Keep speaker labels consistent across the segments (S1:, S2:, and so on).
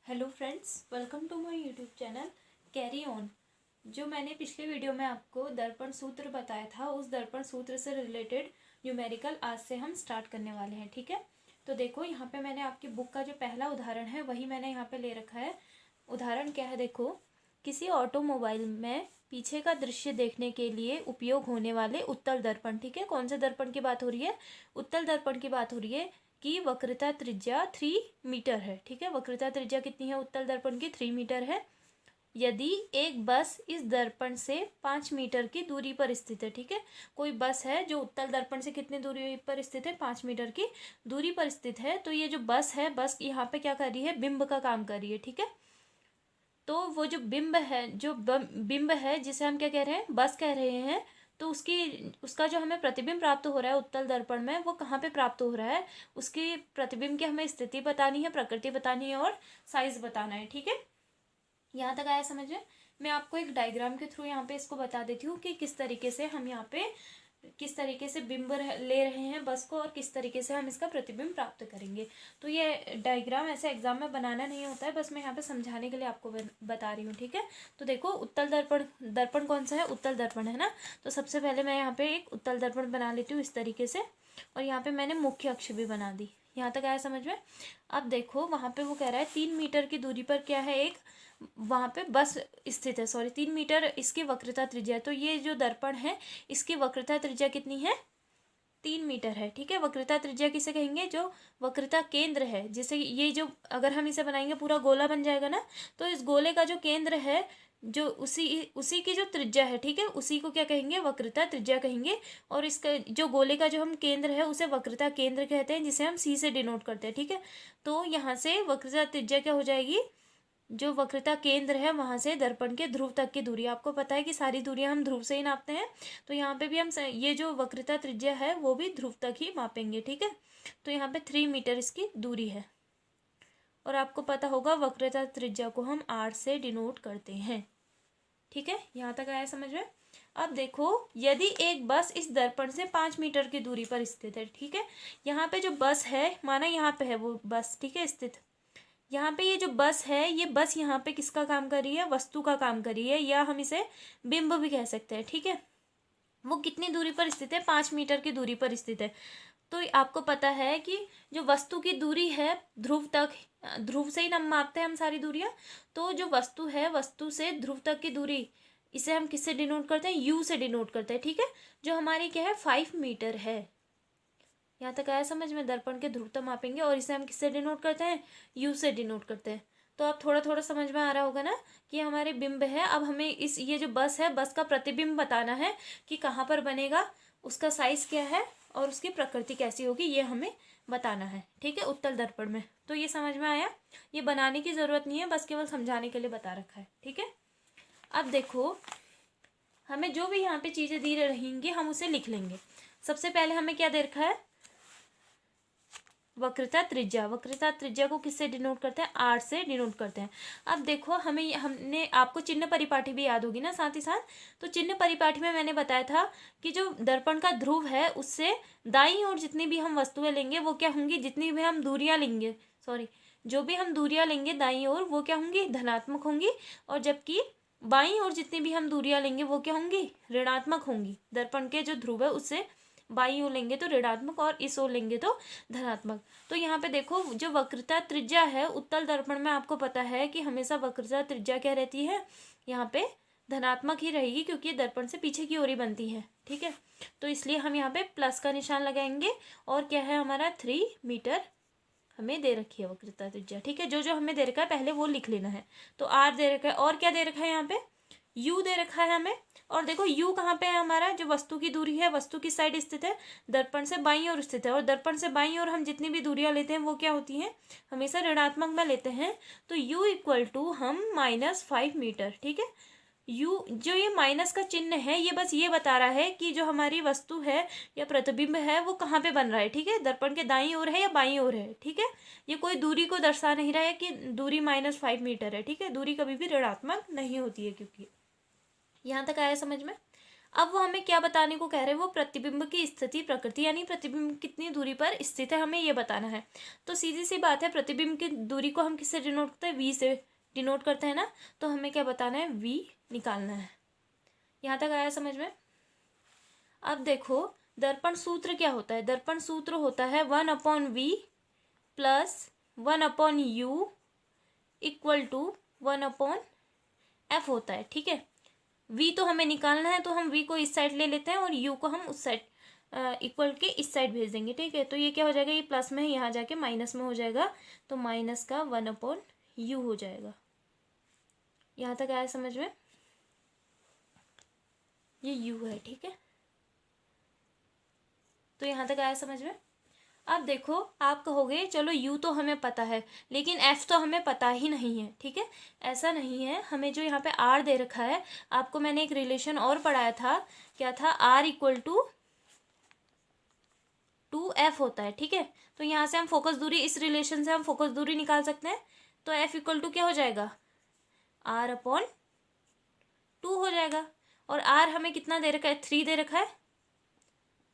S1: Hello friends, welcome to my YouTube channel carry on. जो मैंने पिछले वीडियो में आपको दर्पण सूत्र बताया था, उस दर्पण सूत्र से रिलेटेड न्यूमेरिकल आज से हम स्टार्ट करने वाले हैं। ठीक है, तो देखो यहाँ पे मैंने आपकी बुक का जो पहला उदाहरण है वही मैंने यहाँ पे ले रखा है। उदाहरण क्या है, देखो, किसी ऑटोमोबाइल में पीछे का दृश्य देखने के लिए उपयोग होने वाले उत्तल दर्पण। ठीक है, कौन से दर्पण की बात हो रही है? उत्तल दर्पण की बात हो रही है कि वक्रता त्रिज्या 3 मीटर है। ठीक है, वक्रता त्रिज्या कितनी है उत्तल दर्पण की? 3 मीटर है। यदि एक बस इस दर्पण से 5 मीटर की दूरी पर स्थित है। ठीक है, कोई बस है जो उत्तल दर्पण से कितनी दूरी पर स्थित है? 5 मीटर की दूरी पर स्थित है। तो ये जो बस है, बस यहाँ पे क्या कर रही है? बिंब का काम कर रही है। ठीक है, तो वो जो बिंब है, बिंब है जिसे हम क्या कह रहे हैं? बस कह रहे हैं। तो उसका जो हमें प्रतिबिंब प्राप्त हो रहा है उत्तल दर्पण में, वो कहाँ पे प्राप्त हो रहा है? उसकी प्रतिबिंब की हमें स्थिति बतानी है, प्रकृति बतानी है और साइज बताना है। ठीक है, यहाँ तक आया समझ में? मैं आपको एक डायग्राम के थ्रू यहाँ पे इसको बता देती हूँ कि किस तरीके से हम यहाँ पे किस तरीके से बिंब ले रहे हैं बस को, और किस तरीके से हम इसका प्रतिबिंब प्राप्त करेंगे। तो ये डायग्राम ऐसे एग्जाम में बनाना नहीं होता है, बस मैं यहाँ पे समझाने के लिए आपको बता रही हूँ। ठीक है, तो देखो, उत्तल दर्पण, दर्पण कौन सा है? उत्तल दर्पण है ना। तो सबसे पहले मैं यहाँ पे एक उत्तल दर्पण बना लेती हूँ इस तरीके से, और यहाँ पे मैंने मुख्य अक्ष भी बना दी। यहाँ तक आया समझ में? अब देखो, वहाँ पे वो कह रहा है 3 मीटर की दूरी पर क्या है? एक वहाँ पे बस स्थित है। सॉरी, 3 मीटर इसकी वक्रता त्रिज्या है। तो ये जो दर्पण है, इसकी वक्रता त्रिज्या कितनी है? 3 मीटर है। ठीक है, वक्रता त्रिज्या किसे कहेंगे? जो वक्रता केंद्र है, जैसे ये जो, अगर हम इसे बनाएंगे पूरा गोला बन जाएगा ना, तो इस गोले का जो केंद्र है, जो उसी उसी की जो त्रिज्या है, ठीक है, उसी को क्या कहेंगे? वक्रता त्रिज्या कहेंगे। और इसका जो गोले का जो हम केंद्र है उसे वक्रता केंद्र कहते हैं, जिसे हम सी से डिनोट करते हैं। ठीक है, तो यहाँ से वक्रता त्रिज्या क्या हो जाएगी? जो वक्रता केंद्र है वहां से दर्पण के ध्रुव तक की दूरी। आपको पता है कि सारी दूरियां हम ध्रुव से ही नापते हैं, तो यहाँ पे भी हम ये जो वक्रता त्रिज्या है वो भी ध्रुव तक ही मापेंगे। ठीक है, तो यहाँ पे 3 मीटर इसकी दूरी है, और आपको पता होगा वक्रता त्रिज्या को हम आर से डिनोट करते हैं। ठीक है, यहाँ तक आया समझ में? अब देखो, यदि एक बस इस दर्पण से 5 मीटर की दूरी पर स्थित है। ठीक है, यहाँ पे जो बस है, माना यहाँ पे है वो बस, ठीक है, स्थित। यहाँ पे ये जो बस है, ये बस यहाँ पे किसका काम कर रही है? वस्तु का काम कर रही है, या हम इसे बिंब भी कह सकते हैं। ठीक है, वो कितनी दूरी पर स्थित है? 5 मीटर की दूरी पर स्थित है। तो आपको पता है कि जो वस्तु की दूरी है ध्रुव तक, ध्रुव से ही हम मापते हैं हम सारी दूरियां। तो जो वस्तु है, वस्तु से ध्रुव तक की दूरी, इसे हम किससे डिनोट करते हैं? यू से डिनोट करते हैं। ठीक है, जो हमारी क्या है? 5 मीटर है। यहाँ तक आया समझ में? दर्पण के ध्रुवता मापेंगे और इसे हम किससे डिनोट करते हैं? यू से डिनोट करते हैं। तो अब थोड़ा थोड़ा समझ में आ रहा होगा ना कि हमारे बिंब है। अब हमें ये जो बस है, बस का प्रतिबिंब बताना है कि कहाँ पर बनेगा, उसका साइज क्या है और उसकी प्रकृति कैसी होगी, ये हमें बताना है। ठीक है, उत्तल दर्पण में। तो ये समझ में आया? ये बनाने की जरूरत नहीं है, बस केवल समझाने के लिए बता रखा है। ठीक है, अब देखो, हमें जो भी यहाँ पे चीजें दी रहेंगी हम उसे लिख लेंगे। सबसे पहले हमें क्या दे रखा है? वक्रता त्रिज्या। वक्रता त्रिज्या को किससे डिनोट करते हैं? आर से डिनोट करते हैं। अब देखो, हमने आपको चिन्ह परिपाटी भी याद होगी ना साथ ही साथ। तो चिन्ह परिपाटी में मैंने बताया था कि जो दर्पण का ध्रुव है उससे दाईं ओर जितनी भी हम वस्तुएं लेंगे वो क्या होंगी? जितनी भी हम दूरियां लेंगे, सॉरी, जो भी हम दूरियां लेंगे दाईं ओर, वो क्या होंगी? धनात्मक होंगी। और जबकि बाईं ओर जितनी भी हम दूरियां लेंगे वो क्या होंगी? ऋणात्मक होंगी। दर्पण के जो ध्रुव है उससे बाईं ओर लेंगे तो ऋणात्मक, और इस ओर लेंगे तो धनात्मक। तो यहाँ पे देखो, जो वक्रता त्रिज्या है उत्तल दर्पण में, आपको पता है कि हमेशा वक्रता त्रिज्या क्या रहती है? यहाँ पे धनात्मक ही रहेगी, क्योंकि ये दर्पण से पीछे की ओर ही बनती है। ठीक है, तो इसलिए हम यहाँ पे प्लस का निशान लगाएंगे। और क्या है हमारा? 3 मीटर हमें दे रखी है वक्रता त्रिज्या। ठीक है, जो जो हमें दे रखा है पहले वो लिख लेना है। तो आर दे रखा है, और क्या दे रखा है? यहाँ पे यू दे रखा है हमें। और देखो, यू कहाँ पे है हमारा? जो वस्तु की दूरी है, वस्तु की साइड स्थित है, दर्पण से बाईं ओर स्थित है। और दर्पण से बाईं ओर हम जितनी भी दूरियां लेते हैं वो क्या होती हैं? हमेशा ऋणात्मक में लेते हैं। तो यू इक्वल टू हम -5 मीटर। ठीक है, यू जो ये माइनस का चिन्ह है, ये बस ये बता रहा है कि जो हमारी वस्तु है या प्रतिबिंब है वो कहाँ पे बन रहा है। ठीक है, दर्पण के दाईं ओर है या बाईं ओर है। ठीक है, ये कोई दूरी को दर्शा नहीं रहा है कि दूरी -5 मीटर है। ठीक है, दूरी कभी भी ऋणात्मक नहीं होती है, क्योंकि यहाँ तक आया समझ में? अब वो हमें क्या बताने को कह रहे हैं, वो प्रतिबिंब की स्थिति प्रकृति, यानी प्रतिबिंब कितनी दूरी पर स्थित है हमें ये बताना है। तो सीधी सी बात है, प्रतिबिंब की दूरी को हम किससे डिनोट करते हैं, वी से डिनोट करते हैं ना। तो हमें क्या बताना है, वी निकालना है। यहाँ तक आया समझ में। अब देखो दर्पण सूत्र क्या होता है, दर्पण सूत्र होता है 1/v plus 1/u equal to 1/f होता है। ठीक है, v तो हमें निकालना है, तो हम v को इस साइड ले लेते हैं और u को हम उस साइड इक्वल के इस साइड भेज देंगे। ठीक है, तो ये क्या हो जाएगा, ये प्लस में है, यहाँ जाके माइनस में हो जाएगा, तो माइनस का 1/u हो जाएगा। यहाँ तक आया समझ में, ये u है। ठीक है, तो यहाँ तक आया समझ में। अब देखो आप कहोगे चलो u तो हमें पता है लेकिन f तो हमें पता ही नहीं है। ठीक है, ऐसा नहीं है, हमें जो यहाँ पे r दे रखा है, आपको मैंने एक रिलेशन और पढ़ाया था, क्या था, r इक्वल टू 2f होता है। ठीक है, तो यहाँ से हम फोकस दूरी, इस रिलेशन से हम फोकस दूरी निकाल सकते हैं। तो f इक्वल टू क्या हो जाएगा, r/2 हो जाएगा। और r हमें कितना दे रखा है, 3 दे रखा है,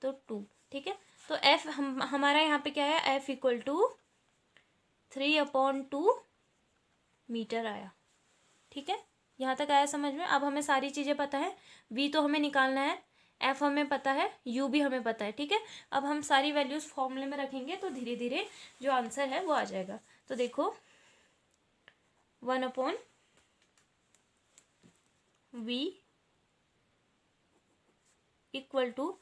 S1: तो 2। ठीक है, तो f हमारा यहाँ पे क्या है, f इक्वल टू 3/2 मीटर आया। ठीक है, यहाँ तक आया समझ में। अब हमें सारी चीज़ें पता है, v तो हमें निकालना है, f हमें पता है, u भी हमें पता है। ठीक है, अब हम सारी वैल्यूज़ फॉर्मूले में रखेंगे तो धीरे धीरे जो आंसर है वो आ जाएगा। तो देखो 1/v इक्वल टू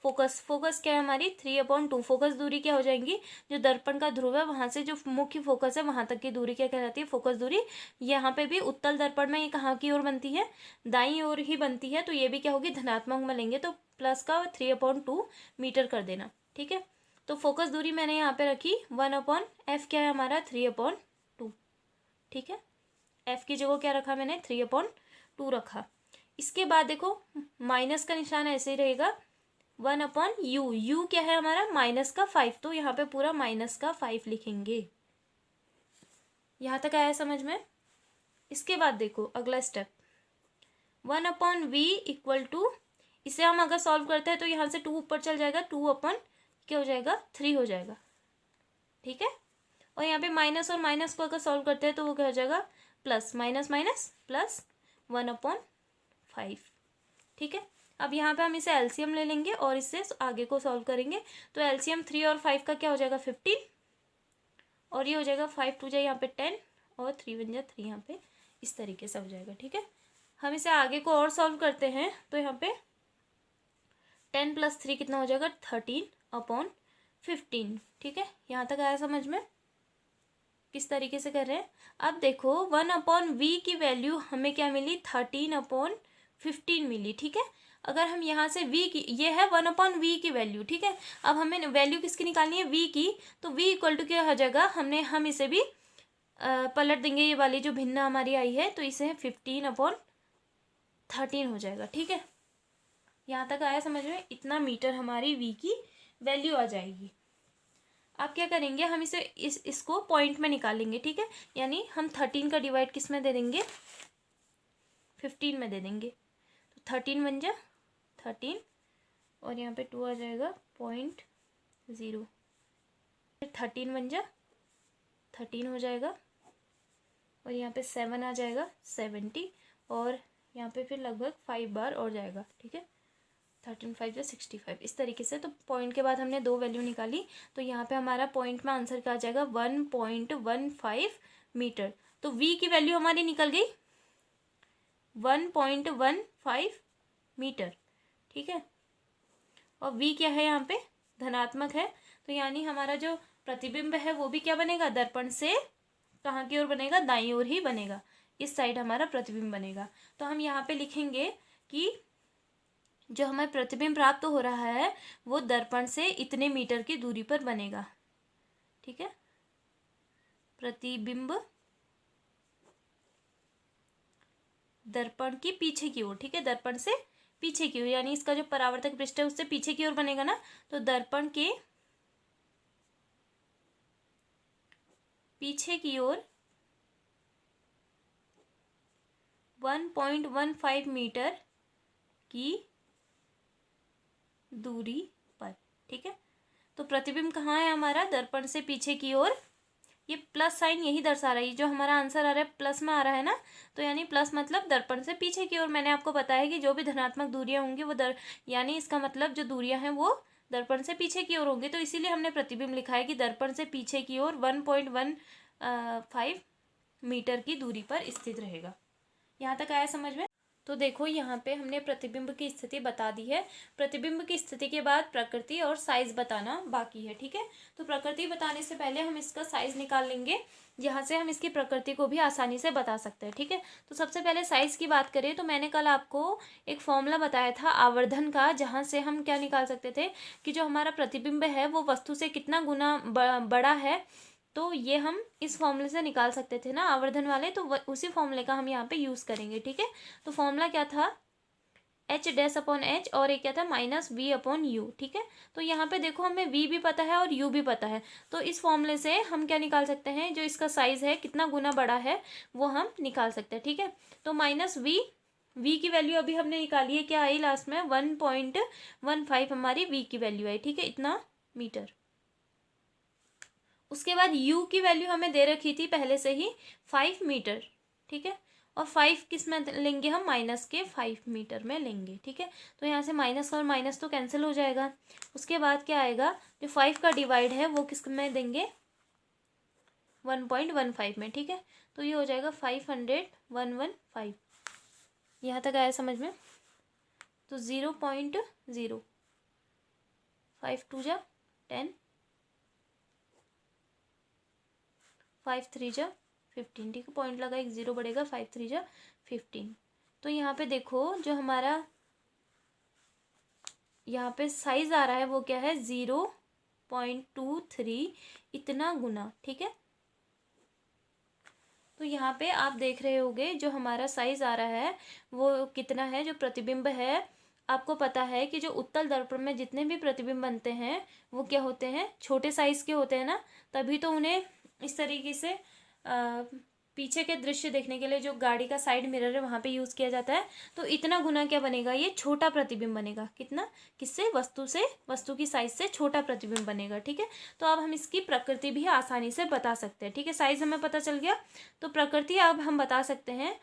S1: फोकस क्या है हमारी, 3/2। फोकस दूरी क्या हो जाएंगी, जो दर्पण का ध्रुव है वहां से जो मुख्य फोकस है वहां तक की दूरी क्या कहलाती है, फोकस दूरी। यहाँ पे भी उत्तल दर्पण में ये कहाँ की ओर बनती है, दाईं ओर ही बनती है, तो ये भी क्या होगी, धनात्मक में लेंगे, तो प्लस का 3/2 मीटर कर देना। ठीक है, तो फोकस दूरी मैंने यहाँ पे रखी 1/f, क्या है हमारा 3/2। ठीक है, f की जगह क्या रखा मैंने, 3/2 रखा। इसके बाद देखो माइनस का निशान ऐसे ही रहेगा, 1/u, u क्या है हमारा, -5, तो यहाँ पे पूरा -5 लिखेंगे। यहाँ तक आया समझ में। इसके बाद देखो अगला स्टेप, 1/v इक्वल टू, इसे हम अगर सॉल्व करते हैं तो यहाँ से 2 ऊपर चल जाएगा, 2/ क्या हो जाएगा, 3 हो जाएगा। ठीक है, और यहाँ पे माइनस और माइनस को अगर सॉल्व करते हैं तो वो क्या हो जाएगा, प्लस माइनस माइनस प्लस 1/5। ठीक है, अब यहाँ पे हम इसे एलसीएम ले लेंगे और इससे आगे को सॉल्व करेंगे। तो एलसीएम 3 और 5 का क्या हो जाएगा, 15, और ये हो जाएगा 5 2 जाए यहाँ पे 10 और 3 1 जा 3, यहाँ पे इस तरीके से हो जाएगा। ठीक है, हम इसे आगे को और सॉल्व करते हैं तो यहाँ पे 10 + 3 कितना हो जाएगा, 13/15। ठीक है, यहाँ तक आया समझ में, किस तरीके से कर रहे हैं। अब देखो 1/v की वैल्यू हमें क्या मिली, 13/15 मिली। ठीक है, अगर हम यहाँ से v की, ये है 1/v की वैल्यू। ठीक है, अब हमें वैल्यू किसकी निकालनी है, v की, तो v इक्वल टू क्या हो जाएगा, हम इसे भी पलट देंगे, ये वाली जो भिन्न हमारी आई है, तो इसे 15/13 हो जाएगा। ठीक है, यहाँ तक आया समझ में, इतना मीटर हमारी v की वैल्यू आ जाएगी। अब क्या करेंगे, हम इसे इसको पॉइंट में निकालेंगे। ठीक है, यानी हम 13 का डिवाइड किस में दे देंगे, 15 में दे देंगे, तो 13 बन जा 13 और यहाँ पे 2 आ जाएगा 0.0, 13 बन जा 13 हो जाएगा, और यहाँ पे 7 आ जाएगा 70, और यहाँ पे फिर लगभग 5 बार और जाएगा। ठीक है, 13 5 या 65, इस तरीके से। तो पॉइंट के बाद हमने 2 वैल्यू निकाली, तो यहाँ पे हमारा पॉइंट में आंसर क्या आ जाएगा, 1.15 मीटर। तो v की वैल्यू हमारी निकल गई 1.15 मीटर। ठीक है, और v क्या है यहाँ पे, धनात्मक है, तो यानी हमारा जो प्रतिबिंब है वो भी क्या बनेगा, दर्पण से कहाँ की ओर बनेगा, दाईं ओर ही बनेगा, इस साइड हमारा प्रतिबिंब बनेगा। तो हम यहाँ पे लिखेंगे कि जो हमें प्रतिबिंब प्राप्त हो रहा है वो दर्पण से इतने मीटर की दूरी पर बनेगा। ठीक है, प्रतिबिंब दर्पण की पीछे की ओर, ठीक है, दर्पण से पीछे की ओर, यानी इसका जो परावर्तक पृष्ठ है उससे पीछे की ओर बनेगा ना, तो दर्पण के पीछे की ओर 1.15 मीटर की दूरी पर। ठीक है, तो प्रतिबिंब कहाँ है हमारा? दर्पण से पीछे की ओर। ये प्लस साइन यही दर्शा रही है, जो हमारा आंसर आ रहा है प्लस में आ रहा है ना, तो यानी प्लस मतलब दर्पण से पीछे की ओर। मैंने आपको बताया कि जो भी धनात्मक दूरियां होंगी वो यानी इसका मतलब जो दूरियां हैं वो दर्पण से पीछे की ओर होंगी, तो इसीलिए हमने प्रतिबिंब लिखा है कि दर्पण से पीछे की ओर 1.15 मीटर की दूरी पर स्थित रहेगा। यहाँ तक आया समझ में? तो देखो यहाँ पे हमने प्रतिबिंब की स्थिति बता दी है। प्रतिबिंब की स्थिति के बाद प्रकृति और साइज बताना बाकी है। ठीक है, तो प्रकृति बताने से पहले हम इसका साइज निकाल लेंगे, यहाँ से हम इसकी प्रकृति को भी आसानी से बता सकते हैं। ठीक है, तो सबसे पहले साइज की बात करें तो मैंने कल आपको एक फॉर्मूला बताया था आवर्धन का, जहाँ से हम क्या निकाल सकते थे कि जो हमारा प्रतिबिंब है वो वस्तु से कितना गुना बड़ा है, तो ये हम इस फॉर्मूले से निकाल सकते थे ना आवर्धन वाले, तो उसी फॉर्मूले का हम यहाँ पे यूज़ करेंगे। ठीक है, तो फॉर्मूला क्या था? एच डैश अपॉन एच, और एक क्या था? Minus v upon u. ठीक है, तो यहाँ पे देखो हमें वी भी पता है और यू भी पता है, तो इस फॉर्मूले से हम क्या निकाल सकते हैं? जो इसका साइज है कितना गुना बड़ा है वो हम निकाल सकते हैं। ठीक है, तो माइनस वी की वैल्यू अभी हमने निकाली है, क्या आई लास्ट में? 1.15 हमारी वी की वैल्यू आई। ठीक है, इतना मीटर। उसके बाद u की वैल्यू हमें दे रखी थी पहले से ही 5 मीटर। ठीक है, और 5 किस में लेंगे हम? माइनस के 5 मीटर में लेंगे। ठीक है, तो यहाँ से माइनस और माइनस तो कैंसिल हो जाएगा। उसके बाद क्या आएगा? जो 5 का डिवाइड है वो किस में देंगे? 1.15 में। ठीक है, तो ये हो जाएगा 500 यहाँ तक आया समझ में? तो 0.0, 5 2 जा 10, 5 3 जा 15। ठीक है, पॉइंट लगा, एक जीरो बढ़ेगा, 5 3 जा 15। तो यहाँ पे देखो जो हमारा यहाँ पे साइज आ रहा है वो क्या है? 0.23 इतना गुना। ठीक है, तो यहाँ पे आप देख रहे होगे जो हमारा साइज आ रहा है वो कितना है। जो प्रतिबिंब है, आपको पता है कि जो उत्तल दर्पण में जितने भी प्रतिबिंब बनते हैं वो क्या होते हैं? छोटे साइज के होते हैं ना, तभी तो उन्हें इस तरीके से पीछे के दृश्य देखने के लिए जो गाड़ी का साइड मिरर है वहाँ पे यूज़ किया जाता है। तो इतना गुना क्या बनेगा? ये छोटा प्रतिबिंब बनेगा। कितना? किससे? वस्तु की साइज से छोटा प्रतिबिंब बनेगा। ठीक है, तो अब हम इसकी प्रकृति भी आसानी से बता सकते हैं। ठीक है, साइज हमें पता चल गया, तो प्रकृति अब हम बता सकते हैं।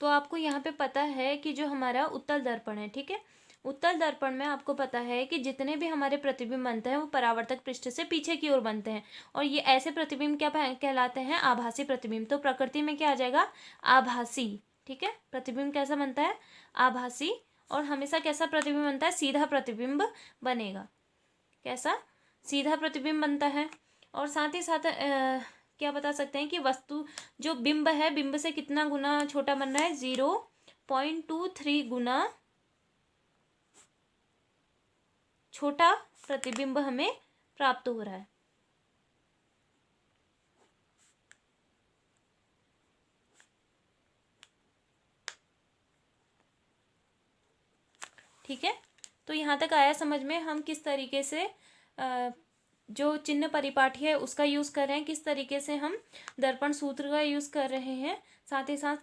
S1: तो आपको यहाँ पे पता है कि जो हमारा उत्तल दर्पण है, ठीक है, उत्तल दर्पण में आपको पता है कि जितने भी हमारे प्रतिबिंब बनते हैं वो परावर्तक पृष्ठ से पीछे की ओर बनते हैं, और ये ऐसे प्रतिबिंब क्या कहलाते हैं? आभासी प्रतिबिंब। तो प्रकृति में क्या आ जाएगा? आभासी। ठीक है, प्रतिबिंब कैसा बनता है? आभासी। और हमेशा कैसा प्रतिबिंब बनता है? सीधा प्रतिबिंब बनेगा। कैसा? सीधा प्रतिबिंब बनता है। और साथ ही साथ क्या बता सकते हैं कि वस्तु जो बिंब है, बिंब से कितना गुना छोटा बन रहा है? 0.23 गुना छोटा प्रतिबिंब हमें प्राप्त हो रहा है। ठीक है, तो यहाँ तक आया समझ में? हम किस तरीके से जो चिन्ह परिपाठी है उसका यूज़ कर रहे हैं, किस तरीके से हम दर्पण सूत्र का यूज़ कर रहे हैं, साथ ही साथ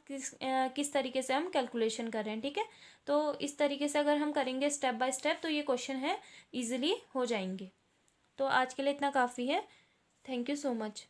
S1: किस तरीके से हम कैलकुलेशन कर रहे हैं। ठीक है, तो इस तरीके से अगर हम करेंगे स्टेप बाय स्टेप तो ये क्वेश्चन है इजीली हो जाएंगे। तो आज के लिए इतना काफ़ी है। Thank you so much.